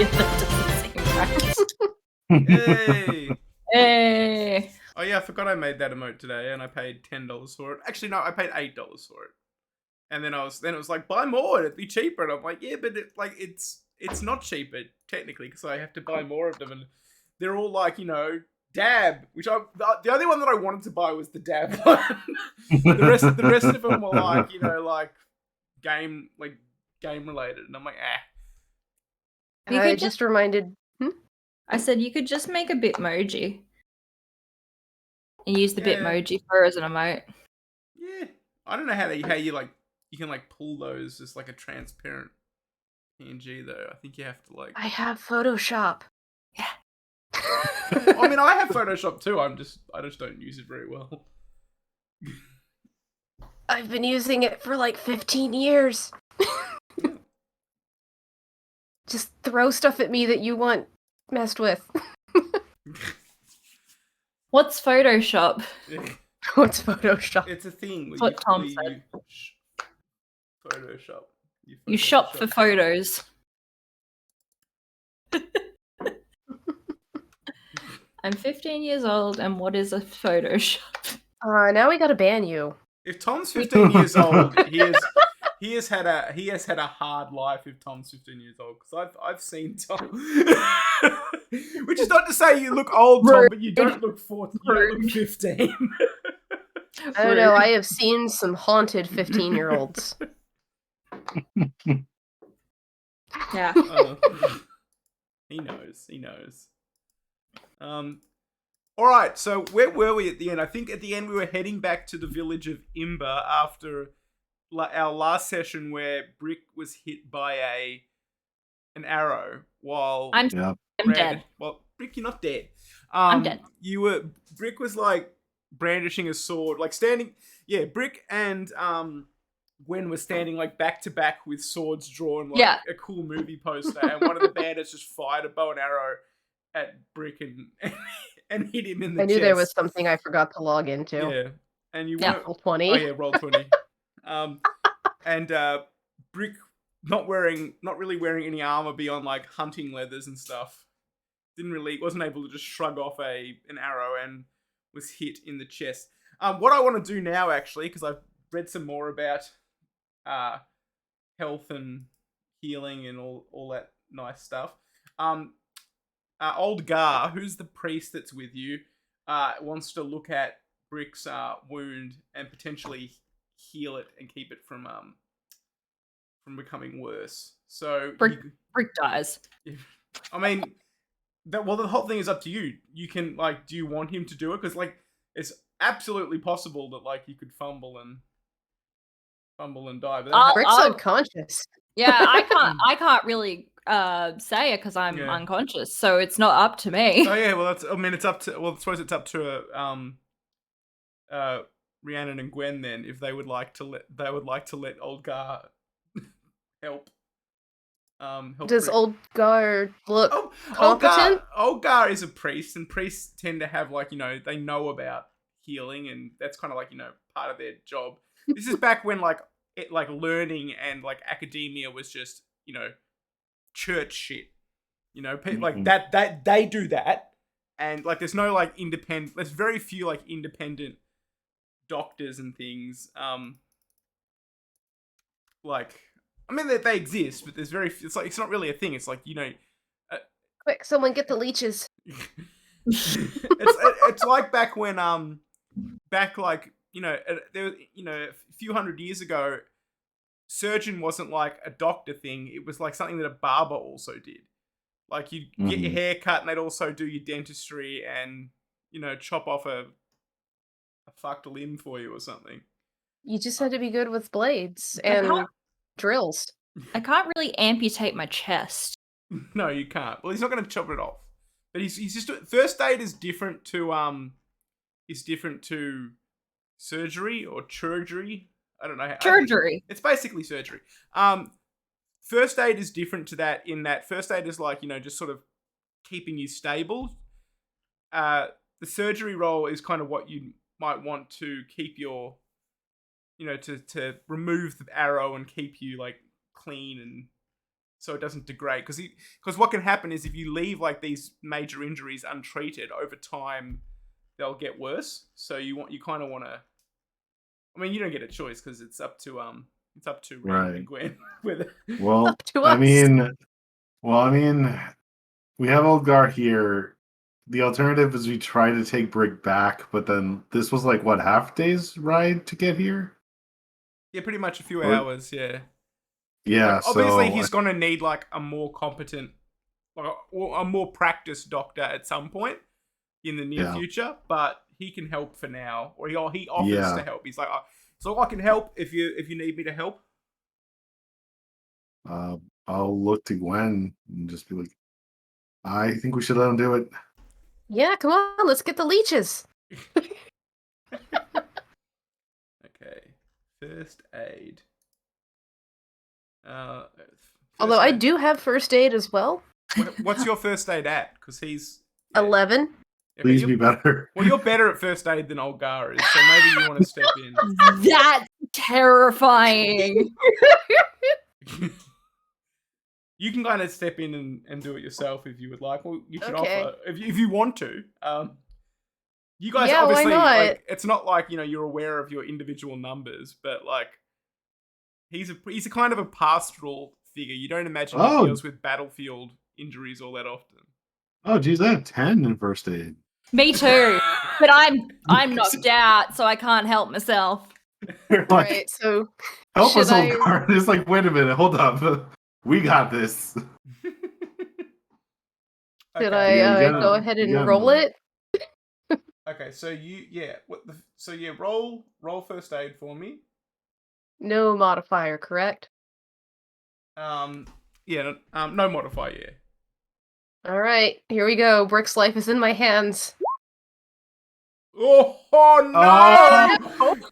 Yeah, that doesn't seem right. Yay! Hey. Oh yeah, I forgot I made that emote today, and I paid $10 for it. Actually, no, I paid $8 for it. And then it was like, buy more, it'd be cheaper. And I'm like, yeah, but it's not cheaper technically because I have to buy more of them, and they're all like, dab. Which the only one that I wanted to buy was the dab one. the rest of them were like, game related, and I'm like, You I could just reminded. I said you could just make a Bitmoji and use the Yeah. Bitmoji for as an emote. Yeah, I don't know how you can pull those as like a transparent PNG though. I think you have to I have Photoshop. Yeah. I mean, I have Photoshop too. I just don't use it very well. I've been using it for like 15 years. Just throw stuff at me that you want messed with. What's Photoshop? What's Photoshop? It's a thing. That's what Tom said. Photoshop. You shop for photos. I'm 15 years old, and what is a Photoshop? Now we gotta ban you. If Tom's 15 years old, he has had a hard life. If Tom's 15 years old, because I've seen Tom, which is not to say you look old, Tom, but you don't look 14. You don't look 15. I don't know. I have seen some haunted 15-year-olds. Yeah. He knows. All right. So where were we at the end? I think at the end we were heading back to the village of Imber after our last session, where Brick was hit by an arrow while I'm dead. Well, Brick, you're not dead. I'm dead. Brick was like brandishing a sword, like standing. Yeah, Brick and Gwen was standing like back to back with swords drawn, like a cool movie poster, and one of the bandits just fired a bow and arrow at Brick and hit him in the chest. I knew there was something I forgot to log into. Yeah, and you roll 20. Oh yeah, roll 20. And Brick not really wearing any armor beyond like hunting leathers and stuff. Wasn't able to just shrug off an arrow and was hit in the chest. What I want to do now, actually, because I've read some more about health and healing and all that nice stuff. Old Gar, who's the priest that's with you, wants to look at Brick's wound and potentially heal it and keep it from becoming worse. So Brick dies. I mean, the whole thing is up to you. You can do you want him to do it? Because it's absolutely possible that you could fumble and die. But Brick's unconscious. Yeah, I can't really say it because I'm unconscious, so it's not up to me. Oh yeah, well it's up to. Well, I suppose it's up to Rhiannon and Gwen then, if they would like to let Old Gar help. Does Brick. Old Gar look competent? Old Gar is a priest, and priests tend to have they know about healing, and that's kind of part of their job. This is back when learning and academia was just church shit. That they do that, and there's no independent. There's very few independent doctors and things. I mean, they exist, but there's very few. It's not really a thing. It's Quick, someone get the leeches. it's like back when there a few hundred years ago, surgeon wasn't a doctor thing. It was something that a barber also did. You get your hair cut, and they'd also do your dentistry and chop off a fucked limb for you or something. You just had to be good with blades and drills. I can't really amputate my chest. No, you can't. Well, he's not going to chop it off. But he's just first aid is different to surgery or chirurgery. I don't know how. Surgery. It's basically surgery. First aid is different to that in that first aid is just sort of keeping you stable. The surgery role is kind of what you might want to keep your, to remove the arrow and keep you clean and so it doesn't degrade. Because what can happen is if you leave like these major injuries untreated over time, they'll get worse. So you kind of want to. I mean, you don't get a choice because it's up to Raymond and Gwen. Well, Up to I us. mean, we have Olgar here. The alternative is we try to take Brick back, but then this was like what, half day's ride to get here? Yeah, pretty much a few hours. Yeah. Yeah. Like, obviously, so he's gonna need like a more competent, like a more practiced doctor at some point in the near future. But he can help for now, or he offers to help. He's like, so I can help if you need me to help. I'll look to Gwen and just be like, I think we should let him do it. Yeah, come on, let's get the leeches. Okay, first aid. Although I do have first aid as well. What's your first aid at? Because he's 11. Okay, Please be better. Well, you're better at first aid than Olgar is, so maybe you want to step in. That's terrifying. You can kind of step in and do it yourself if you would like. Well, you can offer if you want to. You guys obviously why not? like it's not like you're aware of your individual numbers, but like he's a kind of a pastoral figure. You don't imagine he deals with battlefield injuries all that often. Oh, geez, I have 10 in first aid. Me too, but I'm knocked out, so I can't help myself. Right, so help us, I... Olgar. It's like, wait a minute, hold up. We got this. Should I go ahead and roll it? Okay, so roll first aid for me. No modifier, correct? No modifier, yeah. All right, here we go. Brick's life is in my hands. Oh no!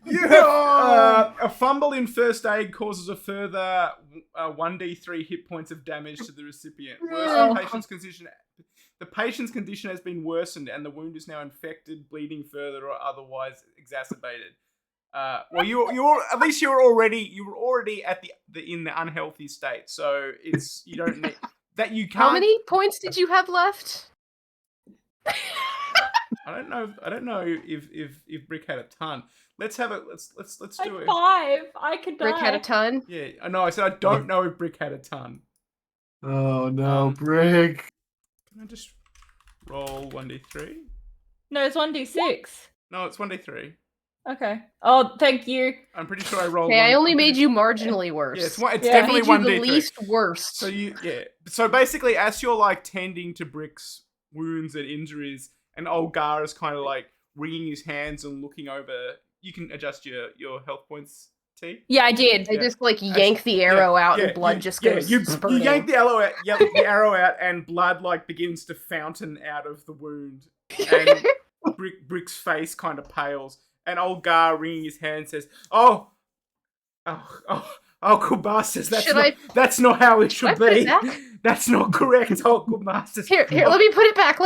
You have, a fumble in first aid causes a further 1d3 hit points of damage to the recipient. The patient's condition has been worsened, and the wound is now infected, bleeding further, or otherwise exacerbated. Well, you were already at in the unhealthy state, so you don't need that. You can't. How many points did you have left? I don't know if Brick had a ton. Let's do it. 5. I could die. Brick had a ton? Yeah, I know. I said I don't know if Brick had a ton. Oh no, Brick. Can I just roll 1d3? No, it's 1d6. No, it's 1d3. Okay. Oh, thank you. I'm pretty sure I rolled. Okay, I only made you marginally worse. Yeah, it's definitely 1d3. The least worst. So So basically, as you're like tending to Brick's wounds and injuries, and Olgar is kind of like wringing his hands and looking over. You can adjust your health points, T. Yeah, I did. I just like yank the arrow out and blood just goes spurting. You yank the arrow out, and blood like begins to fountain out of the wound. And Brick's face kind of pales, and Olgar wringing his hand says, "Oh, good masters, that's not how it should be. That's not correct. Oh, good masters. Here, let me put it back.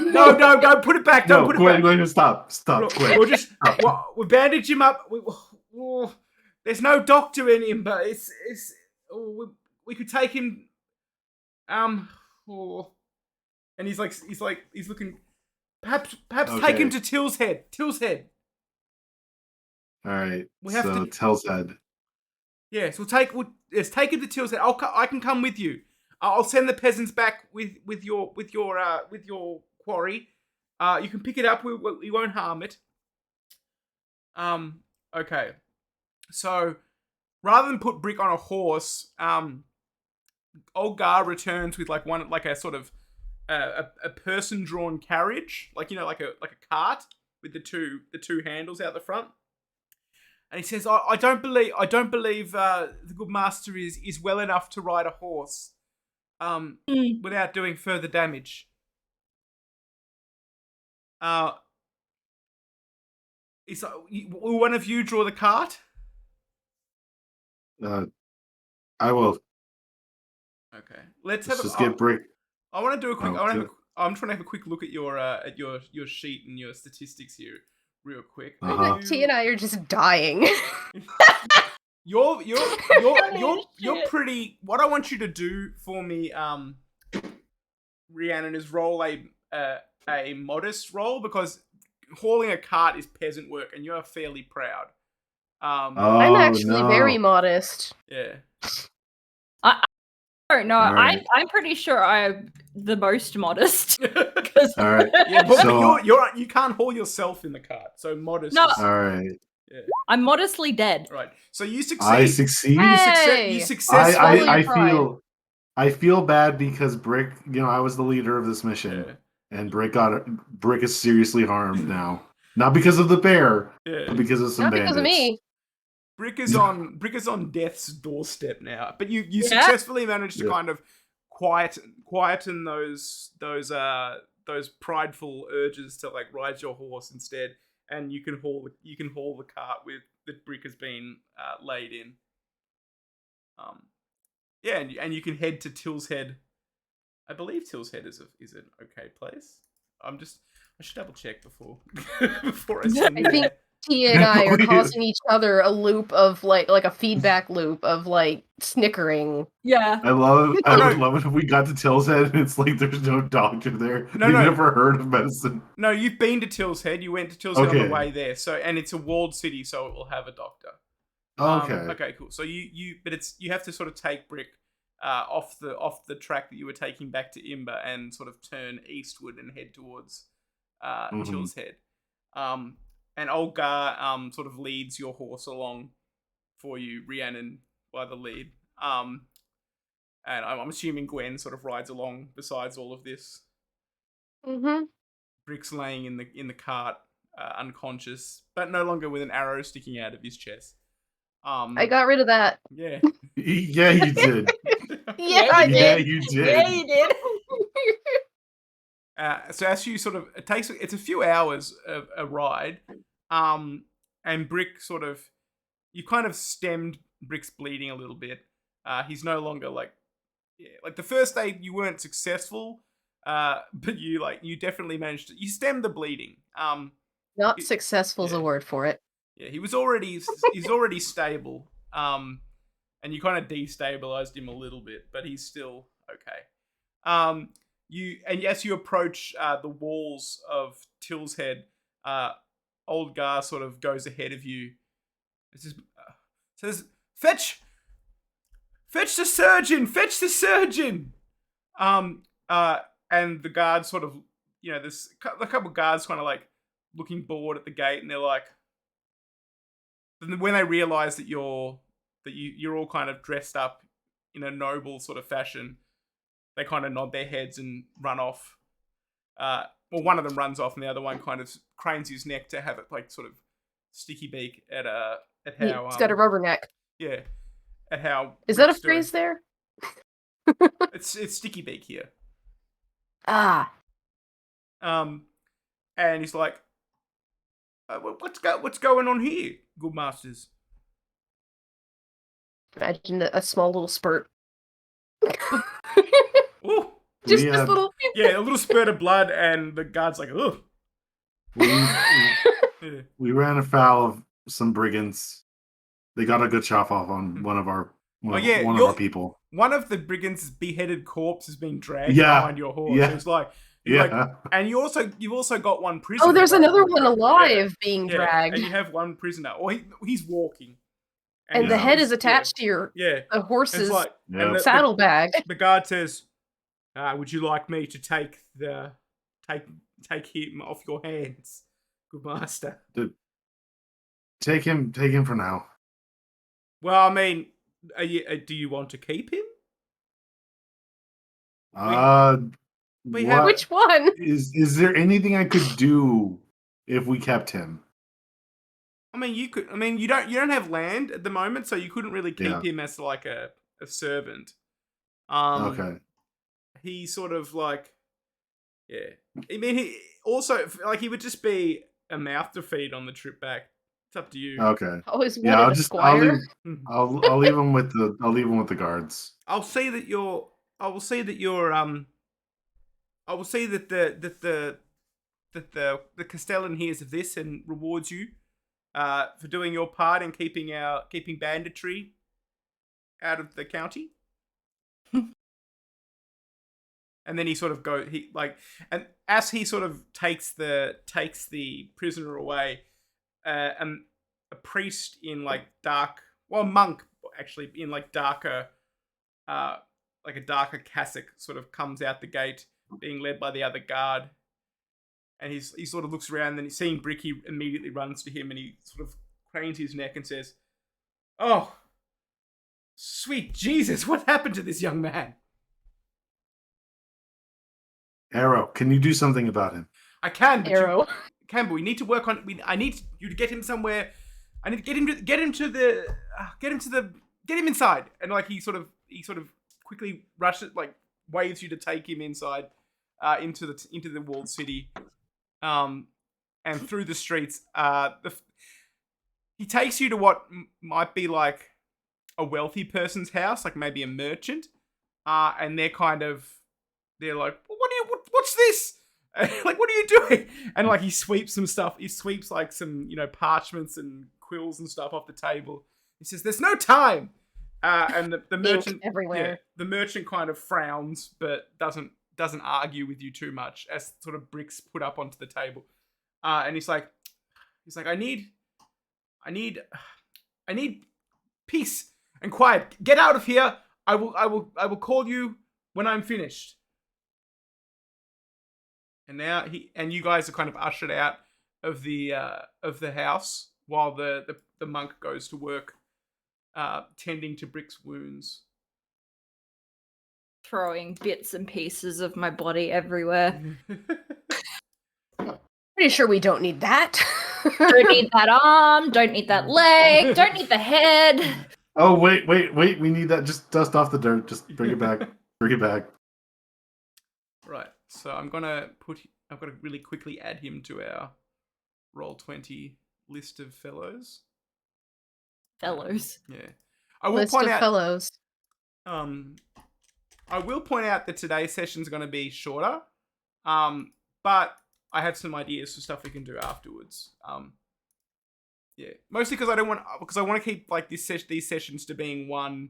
No, don't put it back. Don't put it back. Gwen, stop. We'll just we'll bandage him up. There's no doctor in him, but we could take him. And he's looking. Perhaps take him to Till's Head. All right. We have to Till's Head. Yes, take him to Till's Head. I can come with you. I'll send the peasants back with your quarry. You can pick it up. We won't harm it. Okay. So rather than put Brick on a horse, Olgar returns with a sort of a person drawn carriage, like a cart with the two handles out the front. And he says, I don't believe the good master is well enough to ride a horse without doing further damage. Will one of you draw the cart? I will. Okay. Let's get Brick. I want to do a quick. I'm trying to have a quick look at your sheet and your statistics here, real quick. T and I are just dying. You're pretty. What I want you to do for me, Rhiannon, is roll a modest roll, because hauling a cart is peasant work, and you're fairly proud. I'm actually very modest. Yeah. I don't know. Right. I'm pretty sure I'm the most modest. All right. Yeah, but So- you can't haul yourself in the cart, so modest. No. Is, All right. yeah. I'm modestly dead. Right. So you succeed. I succeed. Hey! You successfully. I feel bad because Brick, I was the leader of this mission, and Brick is seriously harmed now. Not because of the bear, but because of some Not bandits. because of me. Brick is on death's doorstep now. But you successfully managed to kind of quieten those prideful urges to like ride your horse instead, and you can haul the cart with that Brick has been laid in. Yeah, and you can head to Till's Head. I believe Till's Head is an okay place. I should double check before I send I think Tia and I are causing each other a loop of like a feedback loop of like snickering. Yeah. I would love it if we got to Till's Head and it's like there's no doctor there. You've never heard of medicine. No, you've been to Till's Head. You went to Till's Head on the way there. So, and it's a walled city, so it will have a doctor. Okay. Okay, cool. So you have to sort of take Brick off the track that you were taking back to Imber and sort of turn eastward and head towards Till's Head. And Olgar sort of leads your horse along for you, Rhiannon by the lead. And I'm assuming Gwen sort of rides along besides all of this. Mm-hmm. Brick's laying in the cart, unconscious, but no longer with an arrow sticking out of his chest. I got rid of that. Yeah. Yeah, you did. Yeah, I did. Yeah, you did. Yeah, you did. So as you sort of, it's a few hours of a ride, and Brick sort of, you kind of stemmed Brick's bleeding a little bit. He's no longer like the first day you weren't successful, but you definitely managed to, you stemmed the bleeding. Not successful is a word for it. Yeah, he's already stable, and you kind of destabilized him a little bit, but he's still okay. As you approach the walls of Till's Head, Old Gar sort of goes ahead of you. It says, "Fetch the surgeon! Fetch the surgeon!" And the guards sort of, there's a couple of guards kind of like looking bored at the gate, and they're like, when they realize that you're all kind of dressed up in a noble sort of fashion, they kind of nod their heads and run off. Well, one of them runs off, and the other one kind of cranes his neck to have it like sort of sticky beak at how He's got a rubber neck. Yeah, at how is that a Rick's doing. phrase there? It's sticky beak here. Ah. And he's like, what's going on here, good masters? Imagine a small little spurt. Ooh. Just this little. Yeah, a little spurt of blood, and the guard's like, ugh. We ran afoul of some brigands. They got a good chop off on one of our people. One of the brigands' beheaded corpse has been dragged behind your horse. Yeah. So it's like, and you've also got one prisoner. Oh, there's another one alive being dragged. And you have one prisoner. Or he's walking. And the head is attached to your the horse's saddlebag. The guard says, would you like me to take him off your hands, good master? Take him for now. Well, I mean, do you want to keep him? Which one? Is there anything I could do if we kept him? I mean, you could. I mean, you don't have land at the moment, so you couldn't really keep him as like a servant. Okay. He's sort of like, I mean, he also like he would just be a mouth to feed on the trip back. It's up to you. Okay. Always wanted a squire. I'll leave him with the guards. I will say that the Castellan hears of this and rewards you. for doing your part in keeping banditry out of the county. And then he sort of and as he sort of takes the prisoner away, and a priest in a monk actually in darker, like a darker cassock sort of comes out the gate, being led by the other guard. And he sort of looks around, and then seeing Brick, he immediately runs to him, and he sort of cranes his neck and says, "Oh, sweet Jesus, what happened to this young man?" Arrow, can you do something about him? I can, but Arrow. but we need to work on. I need you to get him somewhere. I need to get him inside. And he sort of quickly rushes, waves you to take him inside, into the walled city, and through the streets. He takes you to what might be like a wealthy person's house, like maybe a merchant, and they're like, what's this? What are you doing? And he sweeps some stuff. He sweeps some, parchments and quills and stuff off the table. He says, "There's no time." And the merchant everywhere. Yeah, the merchant kind of frowns, but doesn't argue with you too much as sort of bricks put up onto the table. And he's like, I need peace and quiet. Get out of here. I will call you when I'm finished. And now you guys are kind of ushered out of the house while the monk goes to work, tending to Brick's wounds. Throwing bits and pieces of my body everywhere. Pretty sure we don't need that. Don't need that arm, don't need that leg, don't need the head. Oh, wait. We need that. Just dust off the dirt. Just bring it back. Bring it back. Right. So I'm going to really quickly add him to our Roll20 list of fellows. Fellows. Yeah. I will List point of out fellows. I will point out that today's session's going to be shorter. But I have some ideas for stuff we can do afterwards. Yeah, mostly because I want to keep these sessions to being one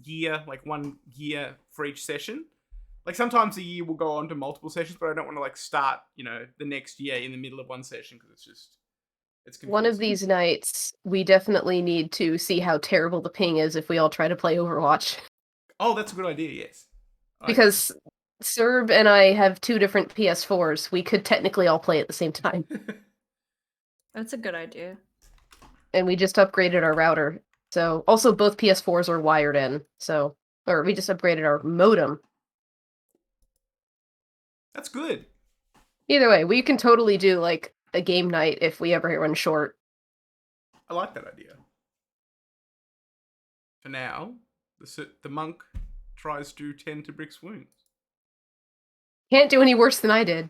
year, 1 year for each session. Sometimes a year will go on to multiple sessions, but I don't want to start the next year in the middle of one session because it's confusing. One of these nights, we definitely need to see how terrible the ping is if we all try to play Overwatch. Oh, that's a good idea. Yes, because Serb and I have 2 different PS4s. We could technically all play at the same time. That's a good idea. And we just upgraded our router. So, also both PS4s are wired in. Or we just upgraded our modem. That's good. Either way, we can totally do a game night if we ever run short. I like that idea. For now, the monk tries to tend to Brick's wounds. Can't do any worse than I did.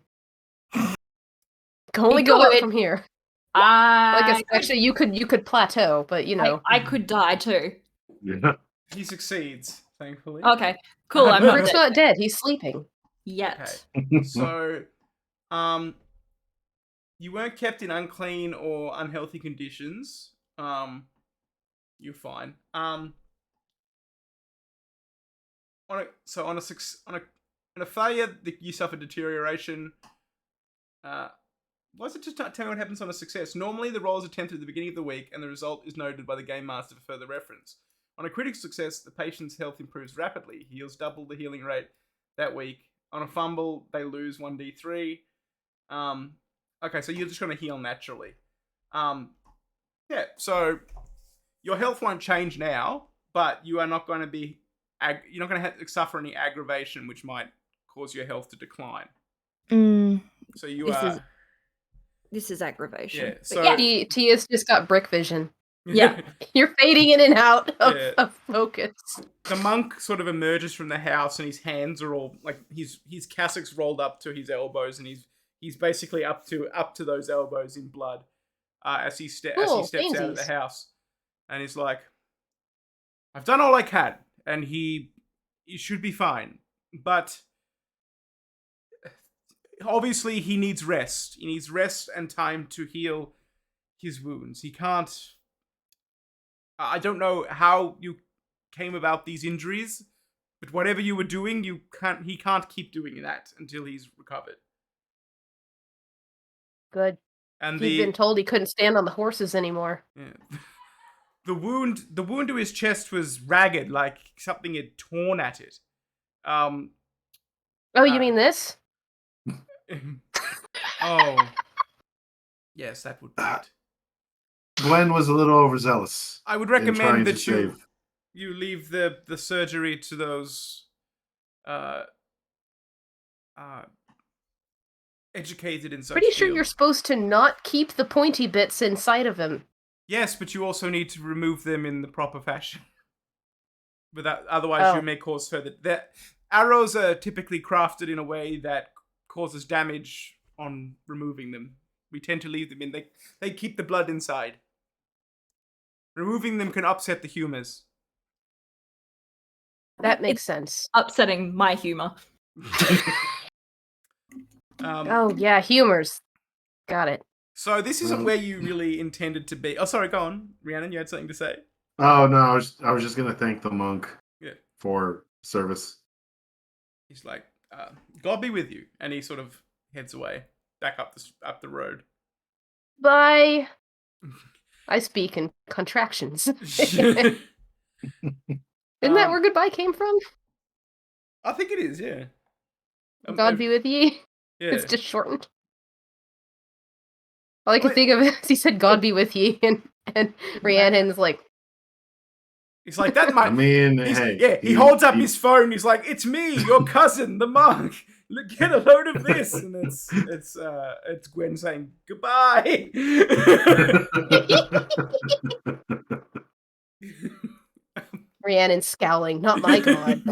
Can only go up from here. Actually, you could plateau, but I could die too. Yeah. He succeeds, thankfully. Okay, cool. I'm not Brick's dead not dead. He's sleeping yet. Okay. So, you weren't kept in unclean or unhealthy conditions. You're fine. On a failure, you suffer deterioration. Why does it just tell me what happens on a success? Normally, the roll is attempted at the beginning of the week, and the result is noted by the game master for further reference. On a critical success, the patient's health improves rapidly. He heals double the healing rate that week. On a fumble, they lose 1d3. Okay, so you're just going to heal naturally. Yeah, so your health won't change now, but you are not going to be... you're not going to suffer any aggravation, which might cause your health to decline. So you are... This is aggravation. Yeah, so... Yeah. Tia's just got brick vision. Yeah. You're fading in and out of focus. The monk sort of emerges from the house, and his hands are all his cassock's rolled up to his elbows, and he's basically up to those elbows in blood as he steps out of the house, and he's like, "I've done all I can, and he should be fine, but obviously he needs rest. He needs rest and time to heal his wounds. He can't. I don't know how you came about these injuries, but whatever you were doing, he can't keep doing that until he's recovered. Good. And he'd been told he couldn't stand on the horses anymore. Yeah. The wound to his chest was ragged, like something had torn at it. Oh, you mean this? Oh. Yes, that would be it. Gwen was a little overzealous. I would recommend that you leave the surgery to those educated in such Pretty sure fields. you're supposed to not keep the pointy bits inside of him. Yes, but you also need to remove them in the proper fashion. Otherwise you may cause further... Arrows are typically crafted in a way that causes damage on removing them. We tend to leave them in. They keep the blood inside. Removing them can upset the humors. That makes sense. Upsetting my humor. Oh, yeah, humors. Got it. So this isn't where you really intended to be. Oh, sorry, go on. Rhiannon, you had something to say? Oh, no, I was just going to thank the monk for service. He's like, God be with you. And he sort of heads away, back up the road. Bye. I speak in contractions. Isn't that where goodbye came from? I think it is, yeah. God be with ye. Yeah. It's just shortened. All I can think of is he said, God be with ye, and Rhiannon's like... He's like, that might... I mean, hey. He holds up his phone, he's like, it's me, your cousin, the monk. Get a load of this. And it's Gwen saying, goodbye. Rhiannon scowling, not my god.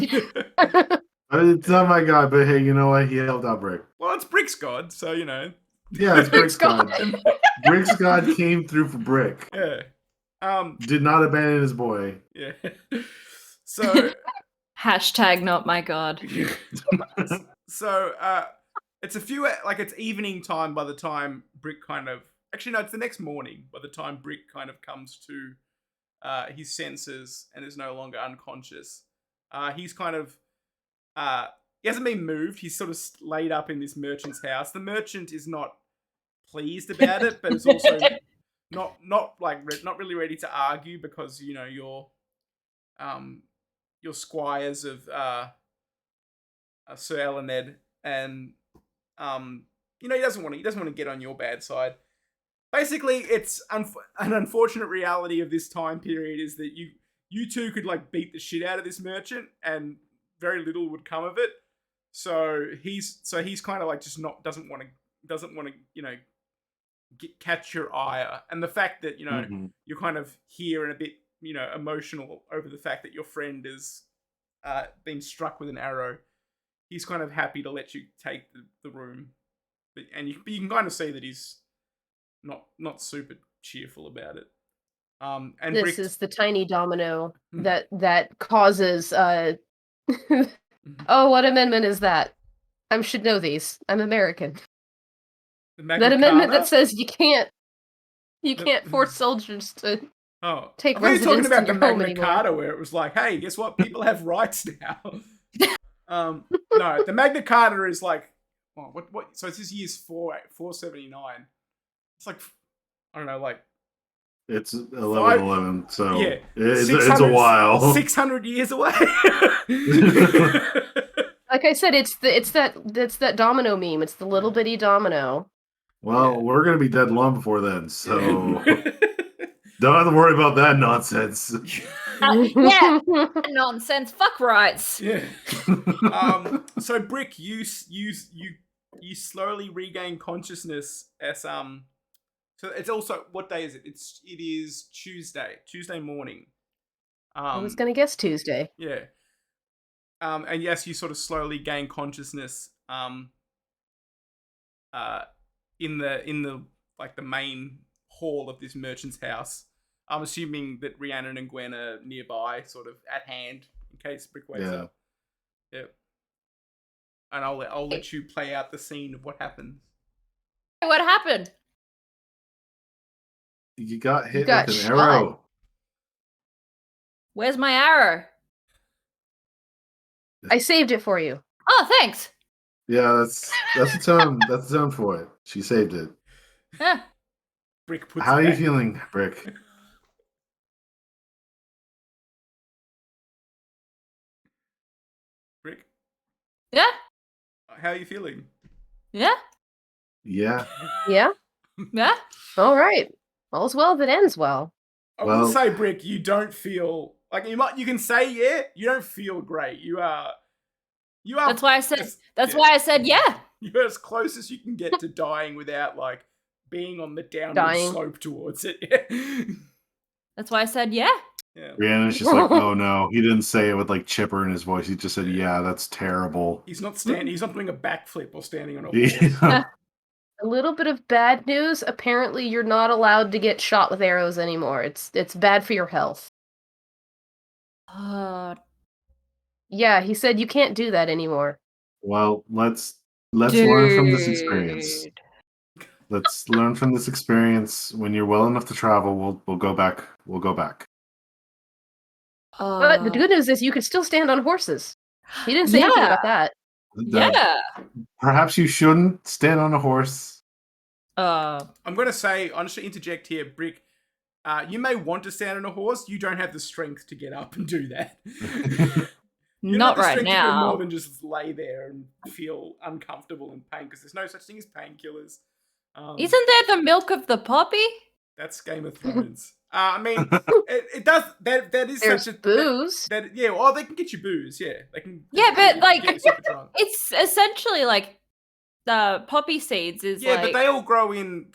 It's not my god, but hey, you know what? He helped out Brick. Well, it's Brick's god, so you know. Yeah, it's Brick's god. Brick's god came through for Brick. Yeah. Did not abandon his boy. Yeah. So hashtag not my god. So it's it's evening time by the time Brick kind of... Actually, no, it's the next morning by the time Brick kind of comes to his senses and is no longer unconscious. He's kind of... he hasn't been moved. He's sort of laid up in this merchant's house. The merchant is not pleased about it, but is also not really ready to argue because, you know, you're squires of Sir Elened, and you know, he doesn't want to get on your bad side. Basically, it's an unfortunate reality of this time period is that you two could like beat the shit out of this merchant and very little would come of it. So he's kind of like just doesn't want to you know catch your ire, and the fact that, you know, you're kind of here and a bit, you know, emotional over the fact that your friend is been struck with an arrow. He's kind of happy to let you take the room, but you can kind of see that he's not super cheerful about it. And this is the tiny domino that causes oh, what amendment is that? I should know these. I'm American. That amendment that says you can't force soldiers to take residence in your home anymore. Talking about the Magna Carta, where it was like, hey, guess what? People have rights now. No, the Magna Carta is like, oh, what? So this year's 479. It's like, I don't know, like. It's 1111, so yeah, it's a while. 600 years away. Like I said, it's that domino meme. It's the little bitty domino. Well, we're gonna be dead long before then, so don't have to worry about that nonsense. Yeah, nonsense. Fuck rights. Yeah. So Brick, you slowly regain consciousness as So it's also, what day is it? It is Tuesday morning. I was gonna guess Tuesday. Yeah. And yes, you sort of slowly gain consciousness in the like the main hall of this merchant's house. I'm assuming that Rhiannon and Gwen are nearby, sort of at hand, in case Brick wakes up. Yeah. and I'll let you play out the scene of what happens. What happened? You got hit got with an shot. arrow. Where's my arrow? I saved it for you. Oh, thanks. Yeah, that's the tone. That's the tone for it. She saved it. Yeah. Brick puts How it are you back. feeling, Brick? Brick, Yeah. how are you feeling? Yeah. Yeah. Yeah? Yeah. All right. All's well that ends well. I will Well- say, Brick, you don't feel like you can say yeah, you don't feel great. You are. That's why I said. as- That's yeah. why I said yeah. You're as close as you can get to dying without like being on the downward Dying. slope towards it. That's why I said yeah. Yeah. Rhiannon's just like, oh no. He didn't say it with like chipper in his voice. He just said, yeah, that's terrible. He's not standing. He's not doing a backflip or standing on a horse. Yeah. A little bit of bad news. Apparently, you're not allowed to get shot with arrows anymore. It's bad for your health. Yeah, he said you can't do that anymore. Well, let's learn from this experience. Let's learn from this experience. When you're well enough to travel, we'll go back. We'll go back. But the good news is you can still stand on horses. He didn't say anything about that. Yeah. Perhaps you shouldn't stand on a horse. I'm going to say, I'm just going to interject here, Brick. You may want to stand on a horse. You don't have the strength to get up and do that. Not right To do more now. than just lay there and feel uncomfortable in pain, because there's no such thing as painkillers. Isn't there the milk of the poppy? That's Game of Thrones. I mean, it does. That is There's such a booze. yeah. Well, they can get you booze. Yeah, they can. Yeah, but like get you super drunk. it's essentially like the poppy seeds is Yeah, like. but they all grow in.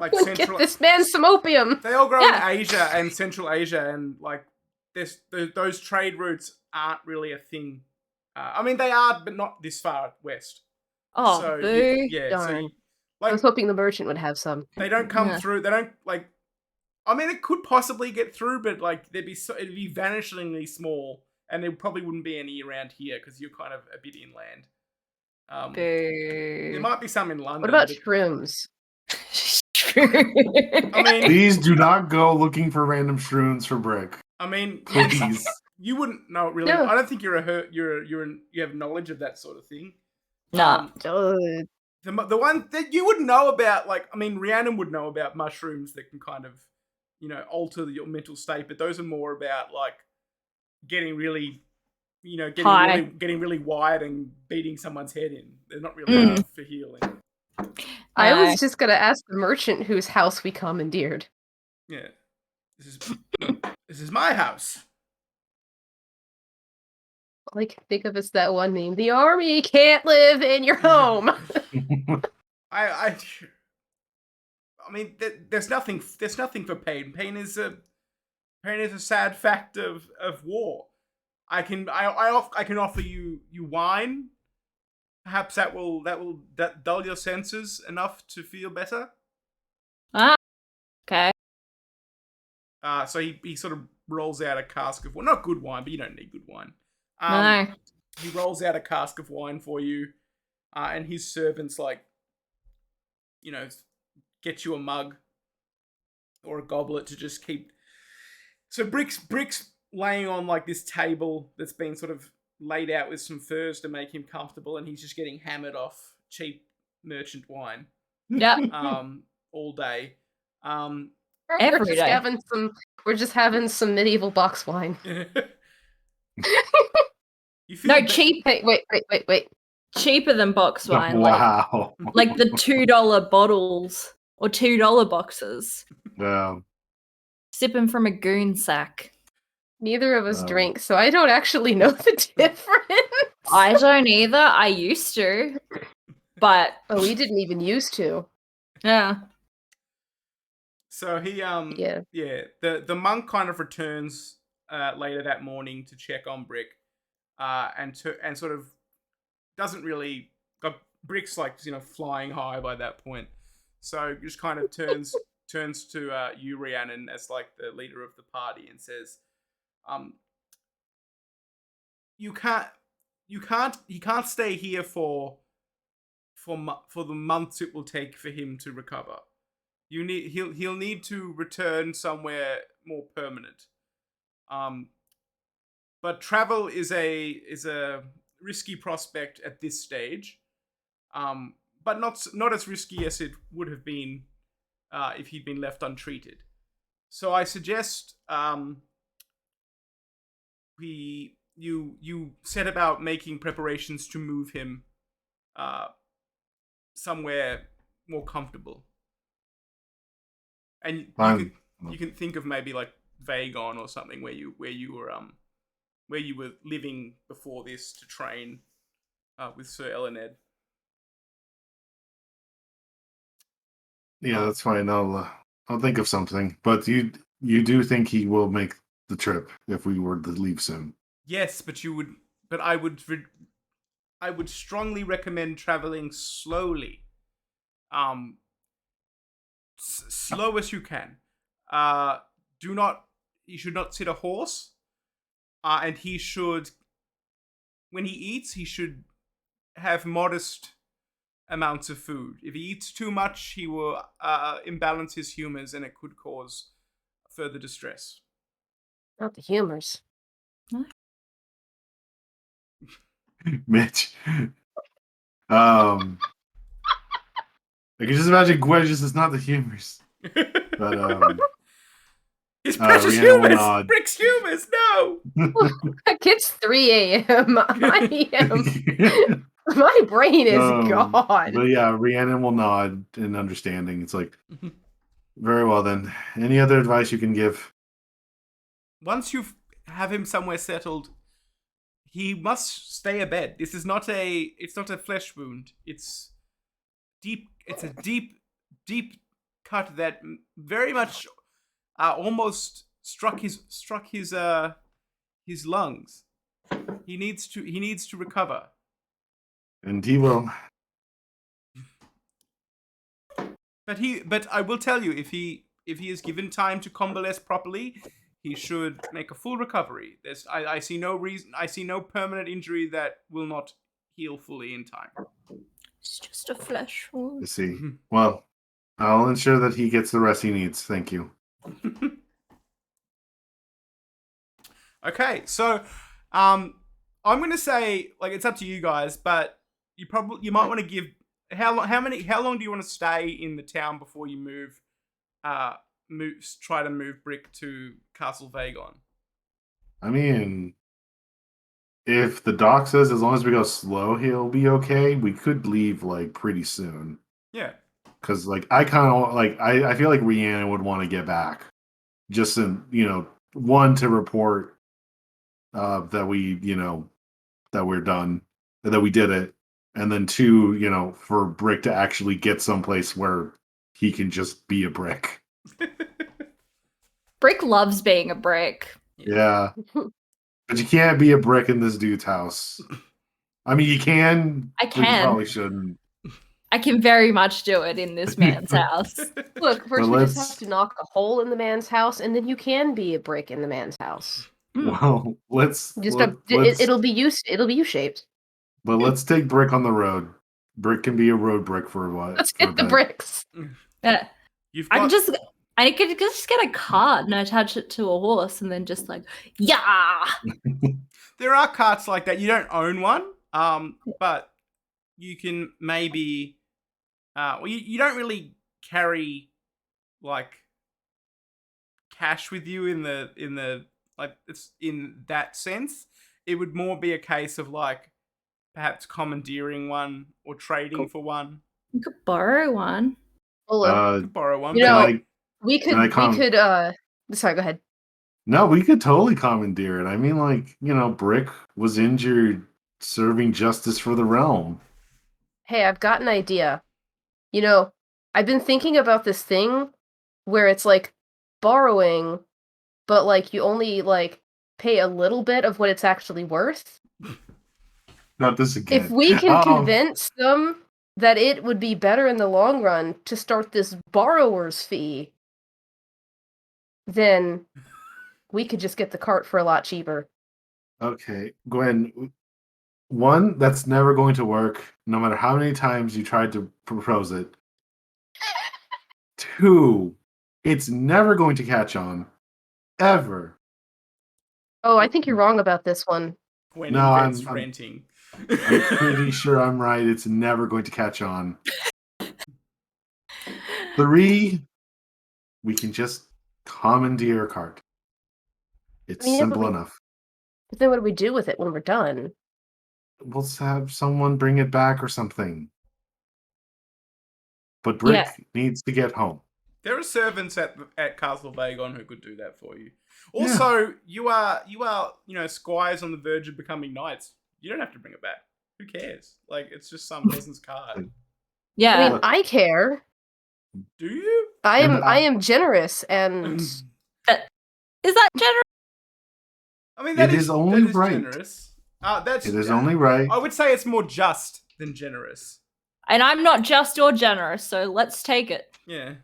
Like Get central. this man some opium. They all grow Yeah. in Asia and Central Asia, and like those trade routes aren't really a thing. I mean, they are, but not this far west. Oh, So boo. yeah, Darn. like I was hoping the merchant would have some. they don't come Yeah. through. They don't like. I mean, it could possibly get through, but like it'd be vanishingly small, and there probably wouldn't be any around here because you're kind of a bit inland. There Boo. might be some in London. What about but- shrooms? I mean, Please do not go looking for random shrooms for Brick. I mean, Please. you wouldn't know really. No. I don't think you have knowledge of that sort of thing. Nah. The one that you would know about, like, I mean, Rhiannon would know about mushrooms that can kind of, alter your mental state, but those are more about like getting really, getting really wired and beating someone's head in. They're not really for healing. I was just gonna ask the merchant whose house we commandeered. Yeah, this is my house. All I can think of is that one meme. The army can't live in your home. I mean, there's nothing for pain. Pain is a sad fact of war. I can offer you wine. Perhaps that will dull your senses enough to feel better. Okay. So he sort of rolls out a cask of, well, not good wine, but you don't need good wine. No. He rolls out a cask of wine for you, and his servants get you a mug or a goblet to just keep. So Brick's laying on like this table that's been sort of laid out with some furs to make him comfortable, and he's just getting hammered off cheap merchant wine. Yeah. All day. Every day. We're just having some medieval box wine. You feel cheap. Hey, wait. Cheaper than box wine. Wow. Like the $2 bottles or $2 boxes. Wow. Sipping from a goon sack. Neither of us drink, so I don't actually know the difference. I don't either. I used to. But we didn't even used to. yeah. So he Yeah. The monk kind of returns later that morning to check on Brick, and sort of doesn't really got Brick's like flying high by that point, so just kind of turns to you, Rhiannon, as like the leader of the party and says, you can't. he can't stay here for the months it will take for him to recover. He'll need to return somewhere more permanent. But travel is a risky prospect at this stage. But not as risky as it would have been if he'd been left untreated. So I suggest you set about making preparations to move him somewhere more comfortable. And you can think of maybe like Vagon or something where you were living before this to train with Sir Elened. Yeah, that's fine. I'll think of something. But you do think he will make the trip if we were to leave soon? Yes, but I would strongly recommend traveling slowly. Slow as you can. He should not sit a horse. And he should, when he eats, he should have modest amounts of food. If he eats too much, he will imbalance his humors, and it could cause further distress. Not the humors. Mitch. I can just imagine Gwen just is not the humors. But his precious humors! Brick's humors, no! It's 3 a.m. My brain is gone. But yeah, Rhiannon will nod in understanding. It's like, very well then. Any other advice you can give? Once you have him somewhere settled, he must stay abed. This is not it's not a flesh wound. It's deep. It's a deep cut that very much almost struck his lungs. He needs to recover. And he will. But I will tell you, if he is given time to convalesce properly, he should make a full recovery. I see no reason. I see no permanent injury that will not heal fully in time. It's just a flesh wound. I see. Well, I'll ensure that he gets the rest he needs. Thank you. Okay, so I'm gonna say, like, it's up to you guys, but you might want to give how long do you want to stay in the town before you try to move Brick to Castle Vagon? I mean, if the doc says as long as we go slow, he'll be okay. We could leave like pretty soon. Yeah. Because like I kind of like I feel like Rhiannon would want to get back, just in one to report that we that we're done, that we did it, and then two for Brick to actually get someplace where he can just be a Brick. Brick loves being a Brick. Yeah. But you can't be a Brick in this dude's house. I mean, you can. I can. But you probably shouldn't. I can very much do it in this man's house. Look, first we just have to knock a hole in the man's house, and then you can be a Brick in the man's house. Well, it'll be U-shaped. But let's take Brick on the road. Brick can be a road Brick for a while. Let's get the bricks. Yeah. I could just get a cart and attach it to a horse and then just like, yeah. There are carts like that. You don't own one, but you can maybe. You don't really carry like cash with you in the like it's in that sense. It would more be a case of like perhaps commandeering one or trading for one. You could borrow one. You could borrow one. We could sorry, go ahead. No, we could totally commandeer it. I mean, like, Brick was injured serving justice for the realm. Hey, I've got an idea. I've been thinking about this thing where it's like borrowing, but like you only like pay a little bit of what it's actually worth. Not this again. If we can convince them that it would be better in the long run to start this borrower's fee, then we could just get the cart for a lot cheaper. Okay, Gwen, One, that's never going to work, no matter how many times you tried to propose it. Two, it's never going to catch on. Ever. Oh, I think you're wrong about this one. When No, invents I'm renting. pretty sure I'm right. It's never going to catch on. Three, we can just commandeer a cart. It's I mean, yeah, simple enough. But then what do we do with it when we're done? We'll have someone bring it back or something. But Brick needs to get home. There are servants at Castle Vagon who could do that for you. Also, you are squires on the verge of becoming knights. You don't have to bring it back. Who cares? Like, it's just some peasant's card. Yeah. I mean, I care. Do you? I am generous and Is that generous? I mean, that is only right. Generous. It is only right. I would say it's more just than generous. And I'm not just or generous, so let's take it. Yeah.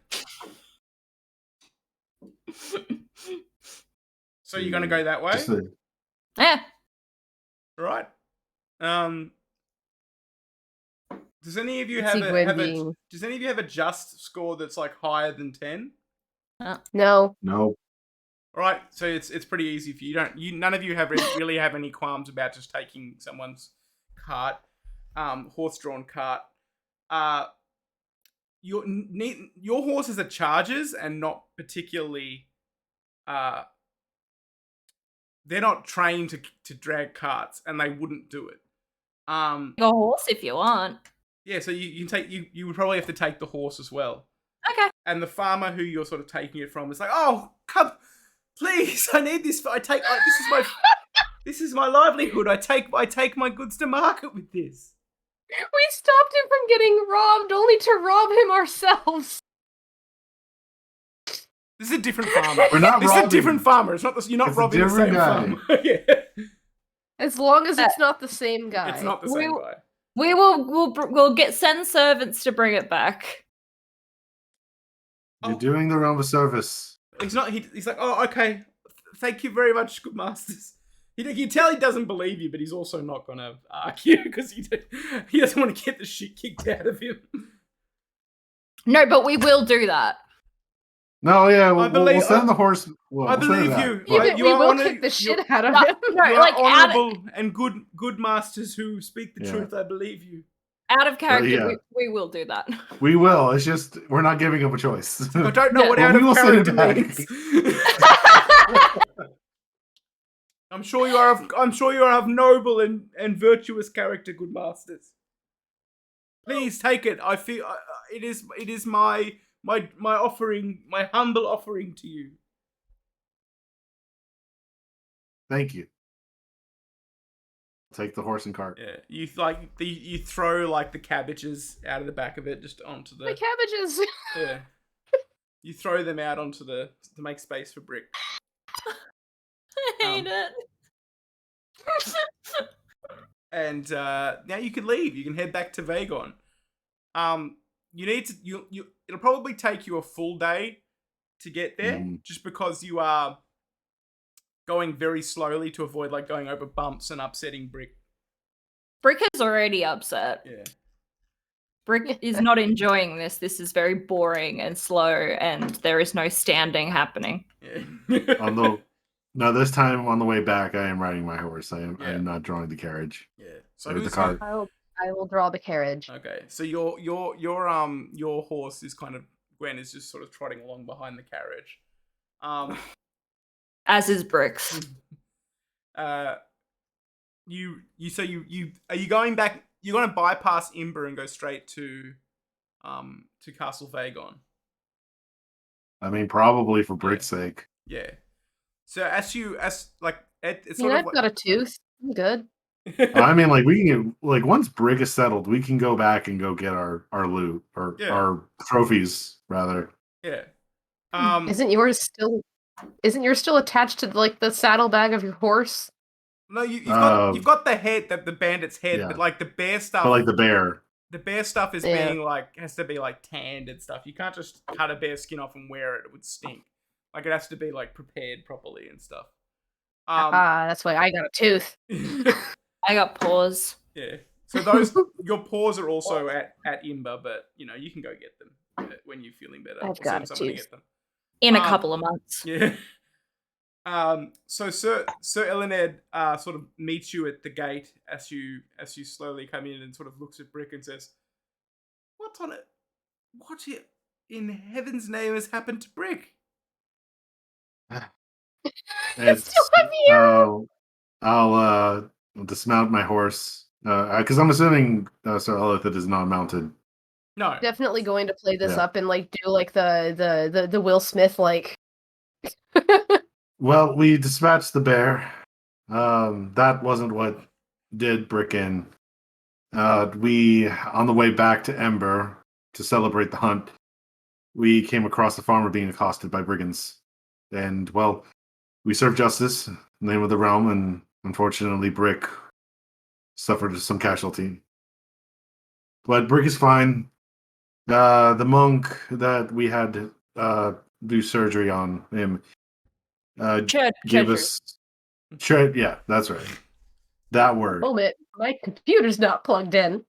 So you're gonna go that way? Yeah. Right. Does any of you have a just score that's like higher than 10? No. No. All right, so it's pretty easy for you. None of you really have any qualms about just taking someone's cart, horse-drawn cart. Your horses are chargers and not particularly. They're not trained to drag carts, and they wouldn't do it. A horse if you want. Yeah, so you would probably have to take the horse as well. Okay. And the farmer who you're sort of taking it from is like, oh, come, please, I need this. This is my livelihood. I take my goods to market with this. We stopped him from getting robbed, only to rob him ourselves. This is a different farmer. This is a different farmer. It's not. You're not robbing the same farmer. Yeah. As long as it's not the same guy. It's not the same guy. We'll send servants to bring it back. You're doing the realm a service. He's not. He's like, oh, okay. Thank you very much, good masters. You tell he doesn't believe you, but he's also not going to argue because he doesn't want to get the shit kicked out of him. No, but we will do that. No, yeah, we'll send the horse. I believe you. Yeah, we will kick the shit out of him. No, you are honourable and good masters who speak the truth. I believe you. Out of character, we will do that. We will. It's just we're not giving him a choice. I don't know what out of character means. I'm sure you are of noble and virtuous character, good masters. Please take it. I feel it is my offering, my humble offering to you. Thank you. Take the horse and cart. Yeah, you throw like the cabbages out of the back of it just onto the cabbages. Yeah, you throw them out onto to make space for Brick. I hate it. And now you can leave. You can head back to Vagon. You need to. It'll probably take you a full day to get there, just because you are going very slowly to avoid like going over bumps and upsetting Brick. Brick is already upset. Yeah. Brick is not enjoying this. This is very boring and slow, and there is no standing happening. Yeah. No, this time on the way back, I am riding my horse. I am not drawing the carriage. Yeah. So the cart. I will draw the carriage. Okay. So your horse is kind of Gwen is just sort of trotting along behind the carriage. As is Brick's. You are you going back? You're going to bypass Imber and go straight to Castle Vagon. I mean, probably for Brick's sake. Yeah. So it's sort of I've got a tooth. I'm good. I mean, like we can get once Brick is settled, we can go back and go get our loot or our trophies rather. Yeah. Isn't yours still attached to like the saddlebag of your horse? No, you've got the head, the bandit's head, yeah. But like the bear stuff. But like the bear. The bear stuff is being like has to be like tanned and stuff. You can't just cut a bear skin off and wear it; it would stink. Like it has to be like prepared properly and stuff. That's why I got a tooth. I I got paws. Yeah. So those your paws are also at Imber, but you can go get them when you're feeling better. I've Or got send a someone to tooth. get them. In a couple of months. Yeah. So Sir Elined sort of meets you at the gate as you slowly come in and sort of looks at Brick and says, "What in heaven's name has happened to Brick?" Still have you. I'll dismount my horse because I'm assuming Sir Elithid is not mounted. No. Definitely going to play this Yeah. up and like do like the Will Smith like. Well, we dispatched the bear. That wasn't what did Brick in. We on the way back to Ember to celebrate the hunt, we came across the farmer being accosted by brigands, and well, we served justice in the name of the realm, and unfortunately, Brick suffered some casualty. But Brick is fine. The monk that we had do surgery on him gave us. Yeah, that's right. That word. Moment, my computer's not plugged in.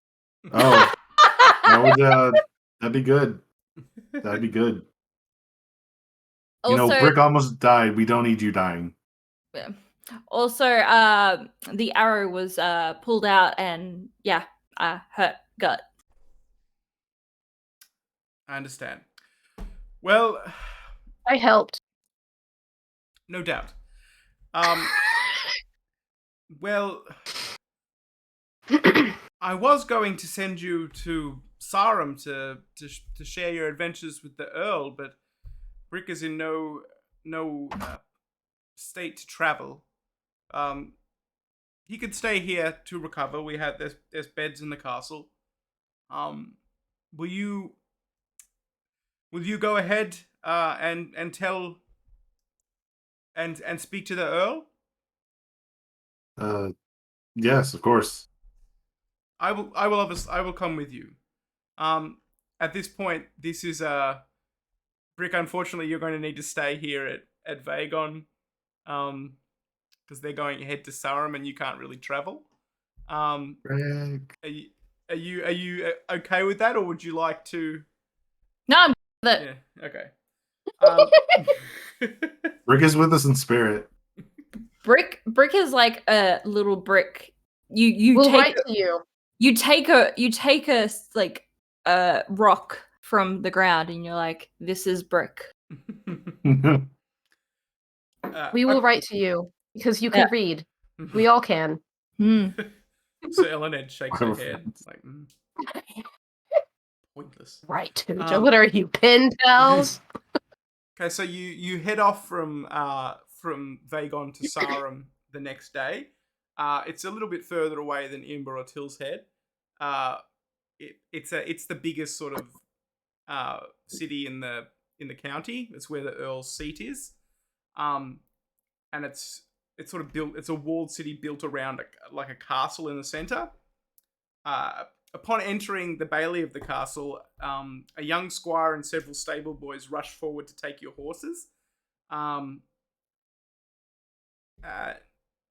Oh, that'd be good. That'd be good. Also, Brick almost died. We don't need you dying. yeah. Also, the arrow was pulled out and hurt gut. I understand. Well, I helped. no doubt. Well, I was going to send you to Sarum to share your adventures with the Earl, but Brick is in no state to travel. He could stay here to recover. There's beds in the castle. Will you go ahead and tell and speak to the Earl? Yes, of course. I will come with you. At this point, this is Brick. Unfortunately, you're going to need to stay here at Vagon, because they're going ahead to Sarum and you can't really travel. Brick. Are you okay with that, or would you like to? No, I'm with it. Yeah. Okay. Brick is with us in spirit. Brick is like a little brick. We'll write to you. You take a like a rock from the ground and you're like, this is Brick. We will write to you because you can read. We all can. So Elined shakes her head. It's like pointless. Right, Tuja. What are you, pen pals? Okay, so you head off from Vagon to Sarum the next day. It's a little bit further away than Imber or Till's Head. It's the biggest sort of city in the county. It's where the Earl's seat is, and it's sort of built. It's a walled city built around like a castle in the center. Upon entering the bailey of the castle, a young squire and several stable boys rush forward to take your horses.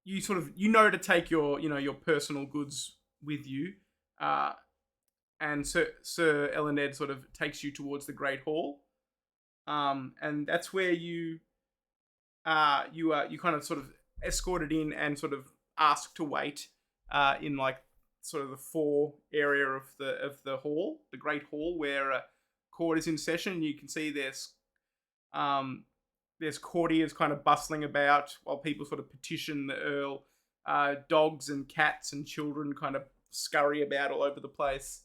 You sort of to take your personal goods with you, and Sir Elined sort of takes you towards the Great Hall, and that's where you kind of sort of escorted in and sort of asked to wait in like sort of the fore area of the hall, the Great Hall, where court is in session. You can see there's courtiers kind of bustling about while people sort of petition the Earl. Dogs and cats and children kind of scurry about all over the place.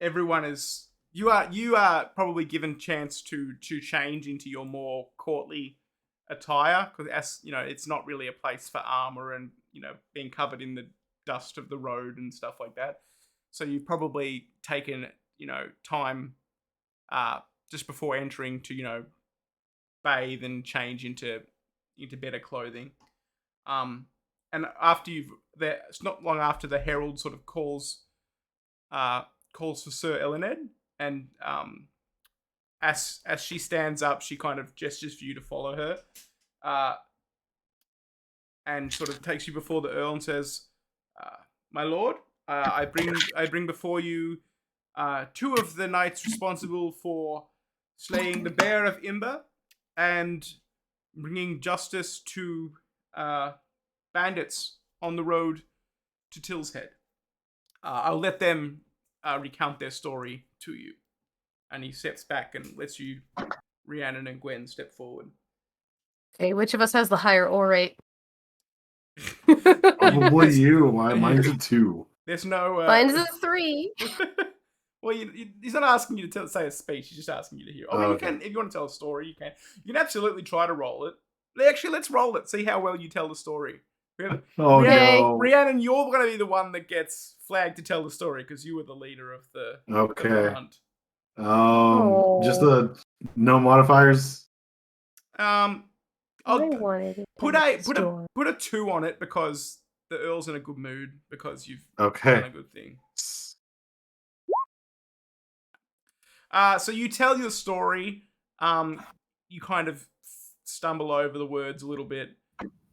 Everyone is you are probably given chance to change into your more courtly attire, because as it's not really a place for armor and being covered in the dust of the road and stuff like that. So you've probably taken time just before entering to bathe and change into better clothing. And after it's not long after the herald sort of calls for Sir Elined, and as she stands up, she kind of gestures for you to follow her. and sort of takes you before the Earl and says, "My lord, I bring before you 2 of the knights responsible for slaying the Bear of Imber and bringing justice to bandits on the road to Till's Head. I'll let them recount their story to you." And he steps back and lets you, Rhiannon and Gwen, step forward. Okay, which of us has the higher ore rate? Probably you. Mine's a 2. There's no. Mine's a 3. Well, he's not asking you to say a speech. He's just asking you to hear. I mean, you can, if you want to tell a story, you can. You can absolutely try to roll it. Actually, let's roll it. See how well you tell the story. Oh no, Rhiannon, you're going to be the one that gets flagged to tell the story because you were the leader of the hunt. Just the no modifiers. I'll put a 2 on it because the Earl's in a good mood because you've done a good thing. So you tell your story. You kind of stumble over the words a little bit.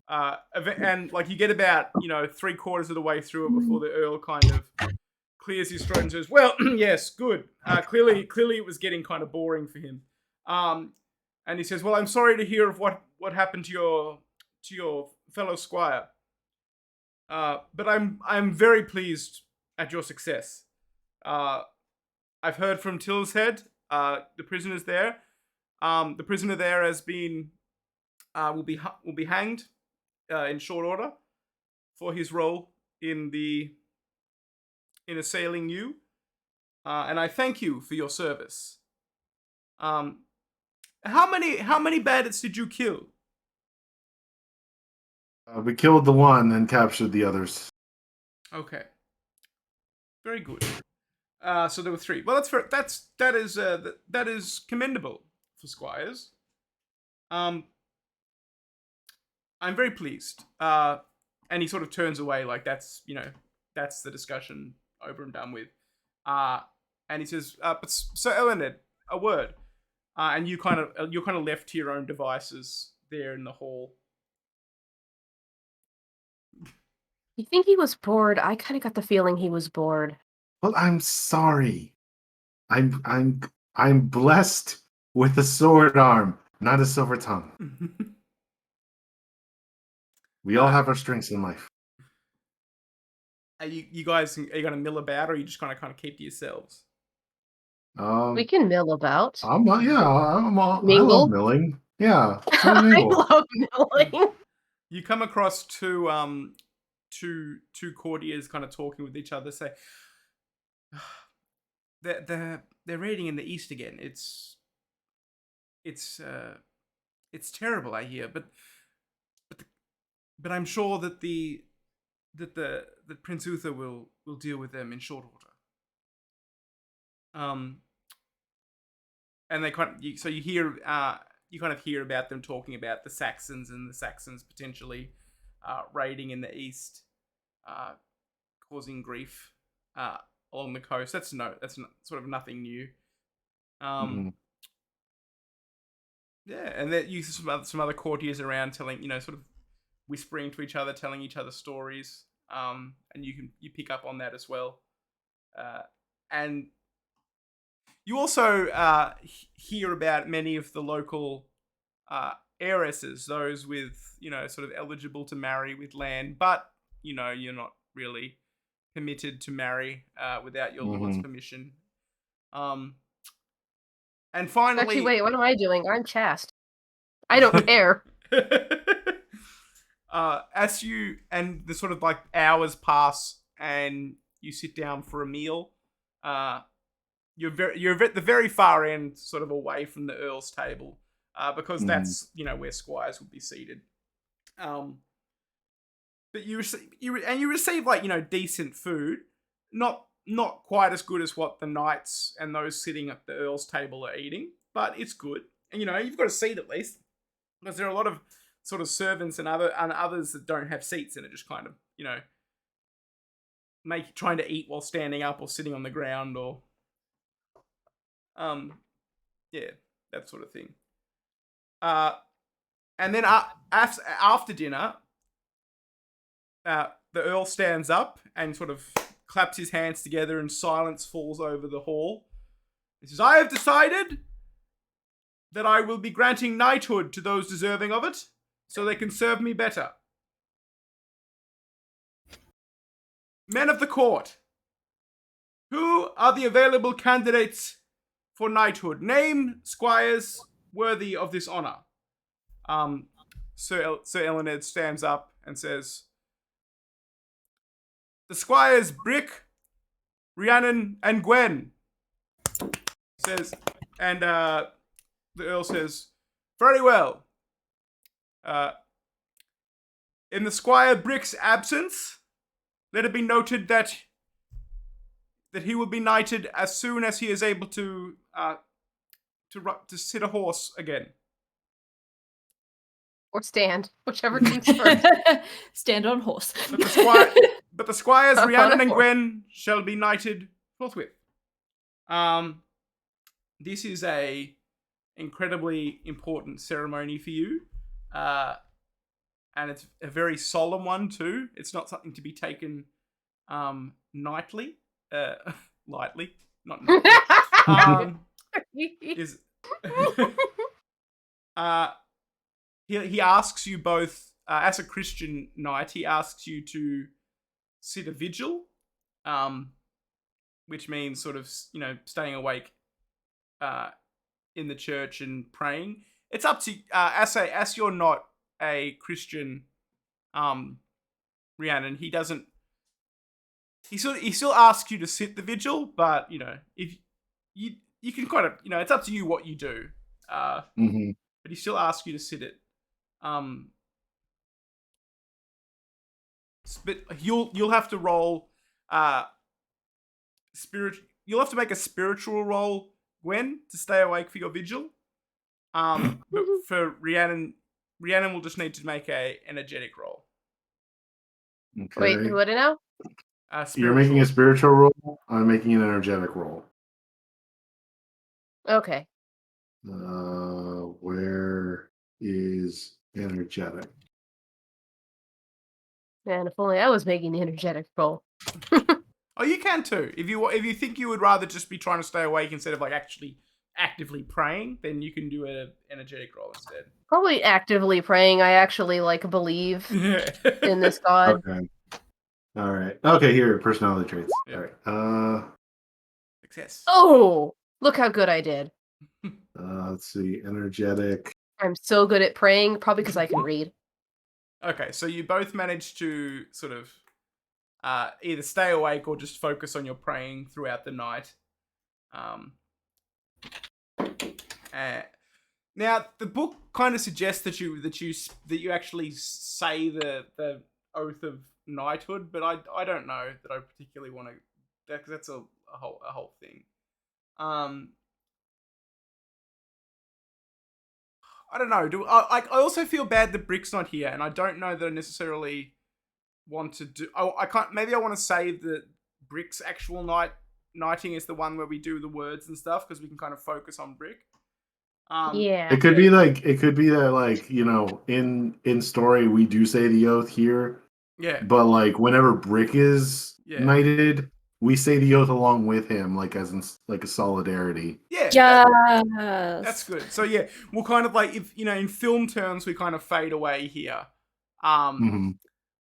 And like you get about 3/4 of the way through it before the Earl kind of clears his throat and says, "Well, yes, good. Clearly it was getting kind of boring for him." And he says, "Well, I'm sorry to hear of what happened to your fellow squire. But I'm very pleased at your success. I've heard from Till's Head, the prisoners there. The prisoner there has been will be hanged in short order for his role in assailing you. And I thank you for your service. How many bandits did you kill?" We killed the one and captured the others. Okay. Very good. So there were 3. Well, that is commendable for squires. I'm very pleased. And he sort of turns away like that's the discussion over and done with. And he says, "But Sir Elened, a word." And you're kind of left to your own devices there in the hall. You think he was bored? I kind of got the feeling he was bored. Well, I'm sorry. I'm blessed with a sword arm, not a silver tongue. We all have our strengths in life. Are you guys going to mill about, or are you just going to kind of keep to yourselves? We can mill about. I love milling. Yeah, I love milling. You come across two courtiers kind of talking with each other. Say, they're raiding in the east again. It's terrible, I hear. But I'm sure that that Prince Uther will deal with them in short order. And they you kind of hear about them talking about the Saxons and the Saxons potentially raiding in the east, causing grief along the coast. That's sort of nothing new. Yeah, and then you see some other courtiers around telling, sort of whispering to each other, telling each other stories, and you pick up on that as well, and you also hear about many of the local heiresses, those with sort of eligible to marry with land, but you're not really permitted to marry without your lord's permission. And finally, actually, wait, what am I doing? I'm chaste. I don't care. As you and the sort of like hours pass and you sit down for a meal, you're at the very far end, sort of away from the Earl's table, because that's where squires would be seated. But you receive like decent food, not quite as good as what the knights and those sitting at the Earl's table are eating, but it's good. And you've got a seat at least, because there are a lot of sort of servants and others that don't have seats and are just kind of trying to eat while standing up or sitting on the ground or yeah, that sort of thing. And then after dinner, the Earl stands up and sort of claps his hands together, and silence falls over the hall. He says, "I have decided that I will be granting knighthood to those deserving of it, so they can serve me better. Men of the court, who are the available candidates for knighthood? Name squires worthy of this honor." Sir Elened stands up and says, "The squires Brick, Rhiannon, and Gwen." Says, and the Earl says, "Very well. In the Squire Brick's absence, let it be noted that he will be knighted as soon as he is able to sit a horse again." Or stand, whichever comes first. Stand on horse. But the squires Rhiannon and Gwen shall be knighted forthwith. This is a incredibly important ceremony for you, and it's a very solemn one too. It's not something to be taken lightly, not nightly. He asks you both, as a Christian knight, he asks you to sit a vigil, which means sort of, staying awake in the church and praying. It's up to as you're not a Christian, Rhiannon, he still asks you to sit the vigil, but if you can kind of, it's up to you what you do. But he still asks you to sit it. But you'll have to roll you'll have to make a spiritual roll, Gwen, to stay awake for your vigil. But for Rhiannon will just need to make a energetic roll. Okay. Wait, what now? You're making a spiritual roll. I'm making an energetic roll. Okay. Where is energetic? Man, if only I was making the energetic roll. Oh, you can too. If you think you would rather just be trying to stay awake instead of actually actively praying, then you can do an energetic roll instead. Probably actively praying. I actually believe in this god. Okay. All right. Okay, here, personality traits. Yeah. All right. Success. Oh, look how good I did. Let's see. Energetic. I'm so good at praying, probably because I can read. Okay, so you both managed to sort of either stay awake or just focus on your praying throughout the night. Now the book kind of suggests that you actually say the oath of knighthood, but I don't know that I particularly want to. That's a whole thing. I don't know. I also feel bad that Brick's not here, and I don't know that I necessarily want to do. I can't. Maybe I want to save that Brick's actual knighting is the one where we do the words and stuff, because we can kind of focus on Brick. Yeah. It could be that in story we do say the oath here. Yeah. But whenever Brick is knighted, we say the oath along with him, as in a solidarity. Yeah. Yes. That's good. So yeah, we'll kind of if in film terms we kind of fade away here.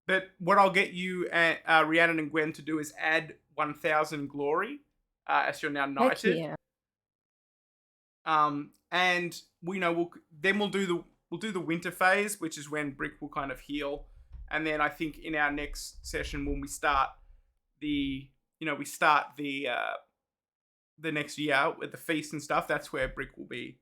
But what I'll get you and Rhiannon and Gwen to do is add 1,000 glory as you're now knighted. Heck yeah. And we'll do the winter phase, which is when Brick will kind of heal, and then I think in our next session when we start the next year with the feast and stuff, that's where Brick will be